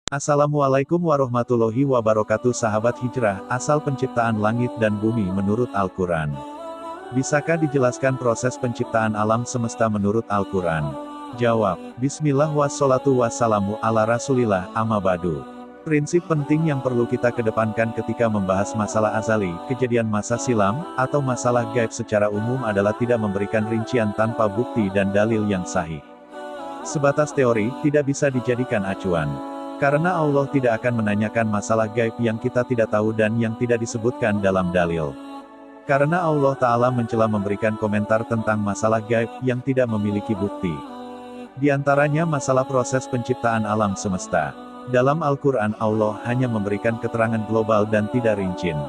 Assalamualaikum warahmatullahi wabarakatuh sahabat hijrah, asal penciptaan langit dan bumi menurut Al-Quran. Bisakah dijelaskan proses penciptaan alam semesta menurut Al-Quran? Jawab, Bismillah wassalatu wassalamu ala rasulillah, amma ba'du. Prinsip penting yang perlu kita kedepankan ketika membahas masalah azali, kejadian masa silam, atau masalah gaib secara umum adalah tidak memberikan rincian tanpa bukti dan dalil yang sahih. Sebatas teori, tidak bisa dijadikan acuan. Karena Allah tidak akan menanyakan masalah gaib yang kita tidak tahu dan yang tidak disebutkan dalam dalil. Karena Allah Ta'ala mencela memberikan komentar tentang masalah gaib yang tidak memiliki bukti. Di antaranya masalah proses penciptaan alam semesta. Dalam Al-Quran Allah hanya memberikan keterangan global dan tidak rincin.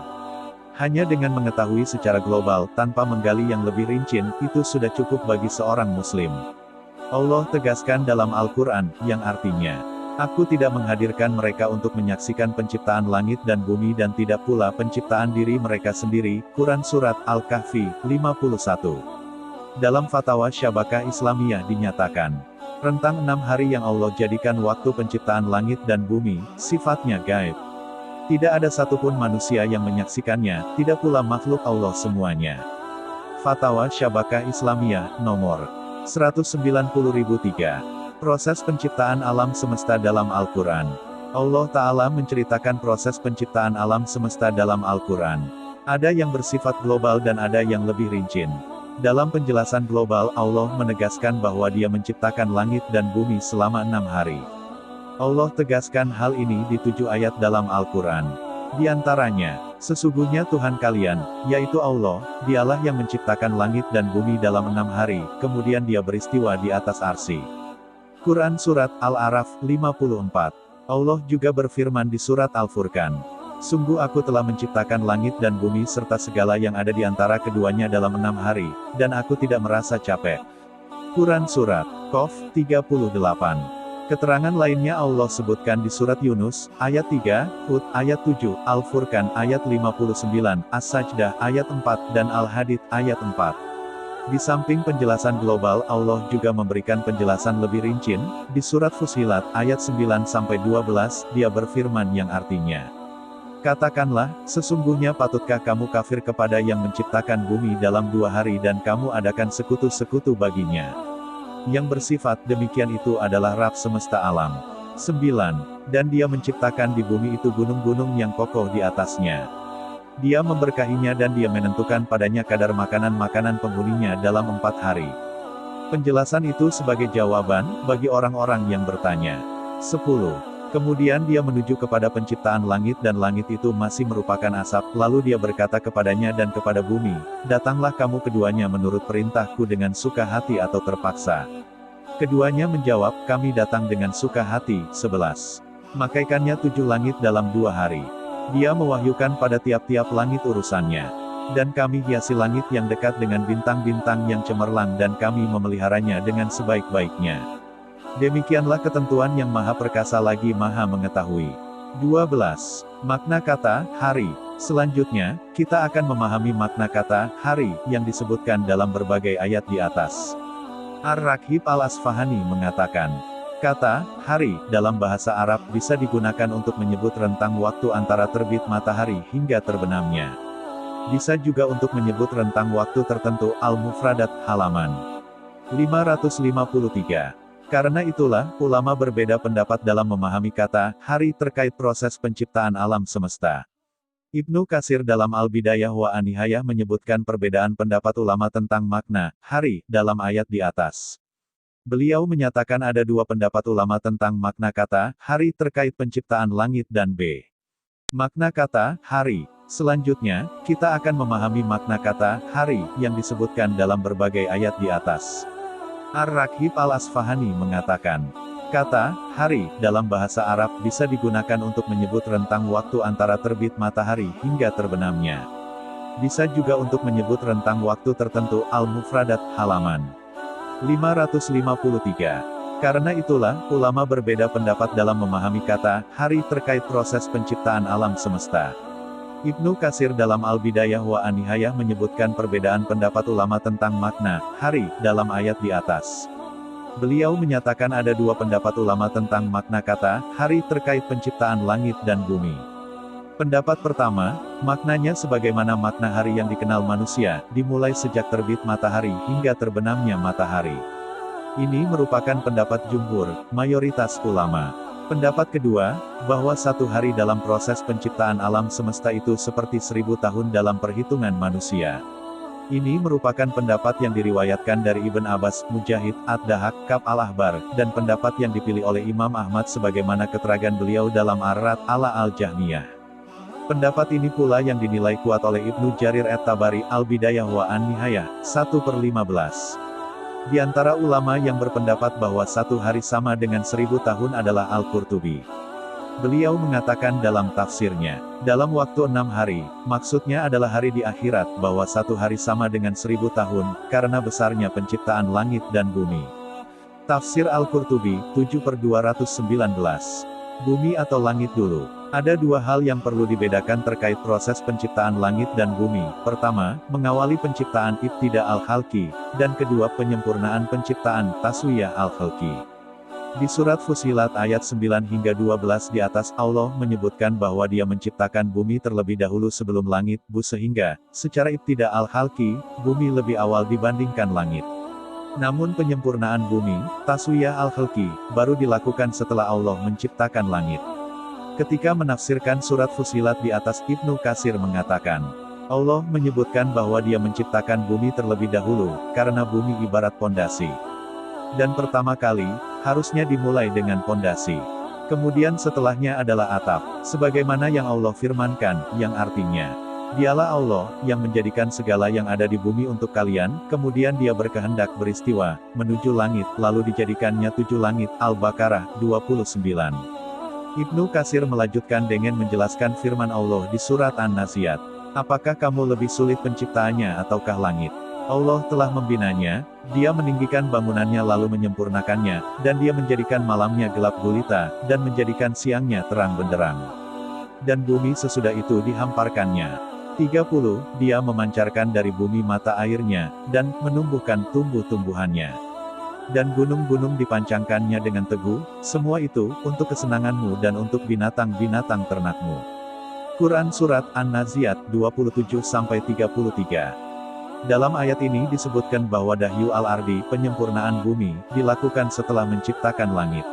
Hanya dengan mengetahui secara global tanpa menggali yang lebih rincin, itu sudah cukup bagi seorang muslim. Allah tegaskan dalam Al-Quran, yang artinya, Aku tidak menghadirkan mereka untuk menyaksikan penciptaan langit dan bumi dan tidak pula penciptaan diri mereka sendiri. Quran Surat Al-Kahfi, 51. Dalam Fatwa Syabakah Islamiyah dinyatakan, rentang 6 hari yang Allah jadikan waktu penciptaan langit dan bumi, sifatnya gaib. Tidak ada satupun manusia yang menyaksikannya, tidak pula makhluk Allah semuanya. Fatwa Syabakah Islamiyah, nomor 190.003. Proses penciptaan alam semesta dalam Al-Quran. Allah Ta'ala menceritakan proses penciptaan alam semesta dalam Al-Quran. Ada yang bersifat global dan ada yang lebih rincin. Dalam penjelasan global, Allah menegaskan bahwa Dia menciptakan langit dan bumi selama 6 hari. Allah tegaskan hal ini di 7 ayat dalam Al-Quran. Di antaranya, sesungguhnya Tuhan kalian, yaitu Allah, Dialah yang menciptakan langit dan bumi dalam 6 hari, kemudian Dia beristiwa di atas arsy. Quran Surat Al-A'raf, 54. Allah juga berfirman di Surat Al-Furqan. Sungguh aku telah menciptakan langit dan bumi serta segala yang ada di antara keduanya dalam 6 hari, dan aku tidak merasa capek. Quran Surat Qaf, 38. Keterangan lainnya Allah sebutkan di Surat Yunus, ayat 3, Hud, ayat 7, Al-Furqan, ayat 59, As-Sajdah, ayat 4, dan Al-Hadid, ayat 4. Di samping penjelasan global, Allah juga memberikan penjelasan lebih rincin. Di Surat Fussilat, ayat 9-12, Dia berfirman yang artinya, Katakanlah, sesungguhnya patutkah kamu kafir kepada yang menciptakan bumi dalam 2 hari dan kamu adakan sekutu-sekutu baginya. Yang bersifat demikian itu adalah Rabb semesta alam. 9. Dan Dia menciptakan di bumi itu gunung-gunung yang kokoh di atasnya. Dia memberkahinya dan Dia menentukan padanya kadar makanan-makanan penghuninya dalam 4 hari. Penjelasan itu sebagai jawaban, bagi orang-orang yang bertanya. 10. Kemudian Dia menuju kepada penciptaan langit dan langit itu masih merupakan asap, lalu Dia berkata kepadanya dan kepada bumi, Datanglah kamu keduanya menurut perintahku dengan suka hati atau terpaksa. Keduanya menjawab, kami datang dengan suka hati. 11. Makaikannya 7 langit dalam 2 hari. Dia mewahyukan pada tiap-tiap langit urusannya. Dan kami hiasi langit yang dekat dengan bintang-bintang yang cemerlang dan kami memeliharanya dengan sebaik-baiknya. Demikianlah ketentuan yang maha perkasa lagi maha mengetahui. 12. Makna kata, hari. Selanjutnya, kita akan memahami makna kata, hari, yang disebutkan dalam berbagai ayat di atas. Ar-Raghib Al-Asfahani mengatakan, kata, hari, dalam bahasa Arab, bisa digunakan untuk menyebut rentang waktu antara terbit matahari hingga terbenamnya. Bisa juga untuk menyebut rentang waktu tertentu, Al-Mufradat, halaman 553. Karena itulah, ulama berbeda pendapat dalam memahami kata, hari terkait proses penciptaan alam semesta. Ibnu Katsir dalam Al-Bidayah wa An-Nihayah menyebutkan perbedaan pendapat ulama tentang makna, hari, dalam ayat di atas. Beliau menyatakan ada 2 pendapat ulama tentang makna kata, hari terkait penciptaan langit dan b. Makna kata, hari. Selanjutnya, kita akan memahami makna kata, hari, yang disebutkan dalam berbagai ayat di atas. Ar-Raghib Al-Asfahani mengatakan, kata, hari, dalam bahasa Arab, bisa digunakan untuk menyebut rentang waktu antara terbit matahari hingga terbenamnya. Bisa juga untuk menyebut rentang waktu tertentu, Al-Mufradat, halaman 553. Karena itulah, ulama berbeda pendapat dalam memahami kata, hari terkait proses penciptaan alam semesta. Ibnu Katsir dalam Al-Bidayah wa An-Nihayah menyebutkan perbedaan pendapat ulama tentang makna, hari, dalam ayat di atas. Beliau menyatakan ada dua pendapat ulama tentang makna kata hari terkait penciptaan langit dan bumi. Pendapat pertama, maknanya sebagaimana makna hari yang dikenal manusia, dimulai sejak terbit matahari hingga terbenamnya matahari. Ini merupakan pendapat jumhur, mayoritas ulama. Pendapat kedua, bahwa satu hari dalam proses penciptaan alam semesta itu seperti 1000 tahun dalam perhitungan manusia. Ini merupakan pendapat yang diriwayatkan dari Ibn Abbas, Mujahid, Ad-Dahak, Ka'b al-Ahbar, dan pendapat yang dipilih oleh Imam Ahmad sebagaimana keterangan beliau dalam Ar-Rad ala al-Jahmiyah. Pendapat ini pula yang dinilai kuat oleh Ibnu Jarir at-Tabari, Al-Bidayah wa An-Nihayah, 1/15. Di antara ulama yang berpendapat bahwa satu hari sama dengan 1000 tahun adalah Al-Qurtubi. Beliau mengatakan dalam tafsirnya, dalam waktu 6 hari, maksudnya adalah hari di akhirat, bahwa satu hari sama dengan 1000 tahun, karena besarnya penciptaan langit dan bumi. Tafsir Al-Qurtubi, 7/219. Bumi atau langit dulu. Ada dua hal yang perlu dibedakan terkait proses penciptaan langit dan bumi. Pertama, mengawali penciptaan ibtida al-khalqi, dan kedua penyempurnaan penciptaan taswiyah al-khalqi. Di surat Fussilat ayat 9 hingga 12 di atas, Allah menyebutkan bahwa Dia menciptakan bumi terlebih dahulu sebelum langit, sehingga, secara ibtida al-khalqi, bumi lebih awal dibandingkan langit. Namun penyempurnaan bumi, taswiyah al-khalqi, baru dilakukan setelah Allah menciptakan langit. Ketika menafsirkan surat Fussilat di atas, Ibnu Katsir mengatakan, Allah menyebutkan bahwa Dia menciptakan bumi terlebih dahulu, karena bumi ibarat pondasi. Dan pertama kali, harusnya dimulai dengan pondasi. Kemudian setelahnya adalah atap, sebagaimana yang Allah firmankan, yang artinya, Dialah Allah, yang menjadikan segala yang ada di bumi untuk kalian, kemudian Dia berkehendak beristiwa, menuju langit, lalu dijadikannya 7 langit, Al-Baqarah, 29. Ibnu Katsir melanjutkan dengan menjelaskan firman Allah di surat An-Naziat. Apakah kamu lebih sulit penciptaannya ataukah langit? Allah telah membinanya, Dia meninggikan bangunannya lalu menyempurnakannya, dan Dia menjadikan malamnya gelap gulita, dan menjadikan siangnya terang benderang. Dan bumi sesudah itu dihamparkannya. 30, Dia memancarkan dari bumi mata airnya, dan menumbuhkan tumbuh-tumbuhannya. Dan gunung-gunung dipancangkannya dengan teguh, semua itu, untuk kesenanganmu dan untuk binatang-binatang ternakmu. Quran Surat An-Naziat, 27-33. Dalam ayat ini disebutkan bahwa dahyu al-ardi, penyempurnaan bumi, dilakukan setelah menciptakan langit.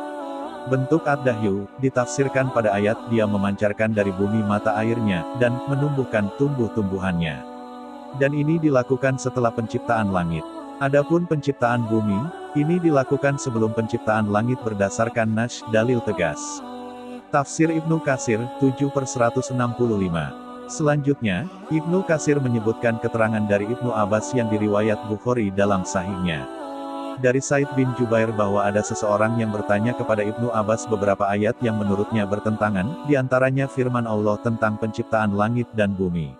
Bentuk ad-dahyu, ditafsirkan pada ayat, Dia memancarkan dari bumi mata airnya, dan menumbuhkan tumbuh-tumbuhannya. Dan ini dilakukan setelah penciptaan langit. Adapun penciptaan bumi, ini dilakukan sebelum penciptaan langit berdasarkan nas, dalil tegas. Tafsir Ibnu Katsir, 7/165. Selanjutnya, Ibnu Katsir menyebutkan keterangan dari Ibnu Abbas yang diriwayat Bukhari dalam sahihnya. Dari Said bin Jubair bahwa ada seseorang yang bertanya kepada Ibnu Abbas beberapa ayat yang menurutnya bertentangan, diantaranya firman Allah tentang penciptaan langit dan bumi.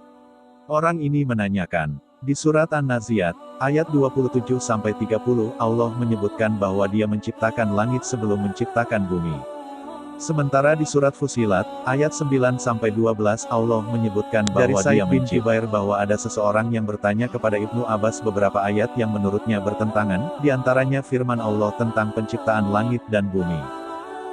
Orang ini menanyakan, di surat An-Naziat, ayat 27-30, Allah menyebutkan bahwa Dia menciptakan langit sebelum menciptakan bumi. Sementara di surat Fussilat, ayat 9-12, Allah menyebutkan bahwa Dia menciptakan bahwa ada seseorang yang bertanya kepada Ibnu Abbas beberapa ayat yang menurutnya bertentangan, diantaranya firman Allah tentang penciptaan langit dan bumi.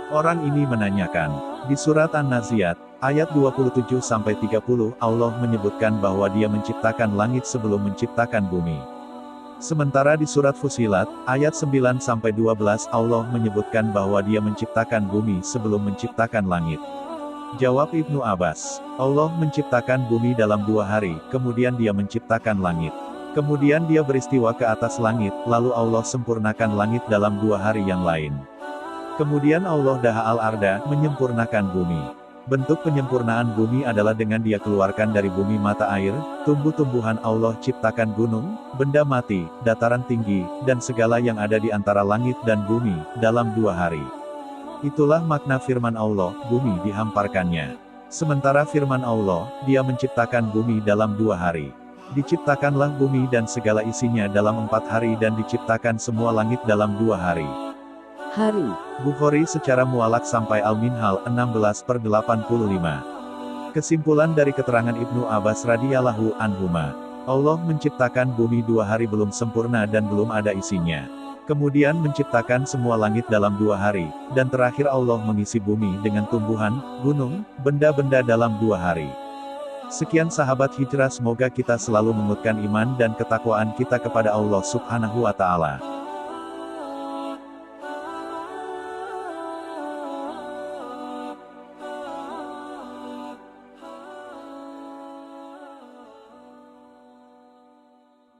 Orang ini menanyakan, di surat An-Naziat, ayat 27-30, Allah menyebutkan bahwa Dia menciptakan langit sebelum menciptakan bumi. Sementara di surat Fussilat, ayat 9-12, Allah menyebutkan bahwa Dia menciptakan bumi sebelum menciptakan langit. Jawab Ibnu Abbas, Allah menciptakan bumi dalam 2 hari, kemudian Dia menciptakan langit. Kemudian Dia beristiwa ke atas langit, lalu Allah sempurnakan langit dalam 2 hari yang lain. Kemudian Allah daha al-arda, menyempurnakan bumi. Bentuk penyempurnaan bumi adalah dengan Dia keluarkan dari bumi mata air, tumbuh-tumbuhan. Allah ciptakan gunung, benda mati, dataran tinggi, dan segala yang ada di antara langit dan bumi, dalam 2 hari. Itulah makna firman Allah, bumi dihamparkannya. Sementara firman Allah, Dia menciptakan bumi dalam 2 hari. Diciptakanlah bumi dan segala isinya dalam 4 hari dan diciptakan semua langit dalam 2 hari. Bukhari secara mualak sampai Al-Minhal, 16/85. Kesimpulan dari keterangan Ibnu Abbas radhiyallahu anhuma, Allah menciptakan bumi 2 hari belum sempurna dan belum ada isinya. Kemudian menciptakan semua langit dalam 2 hari, dan terakhir Allah mengisi bumi dengan tumbuhan, gunung, benda-benda dalam 2 hari. Sekian sahabat hijrah, semoga kita selalu menguatkan iman dan ketakwaan kita kepada Allah Subhanahu wa Ta'ala.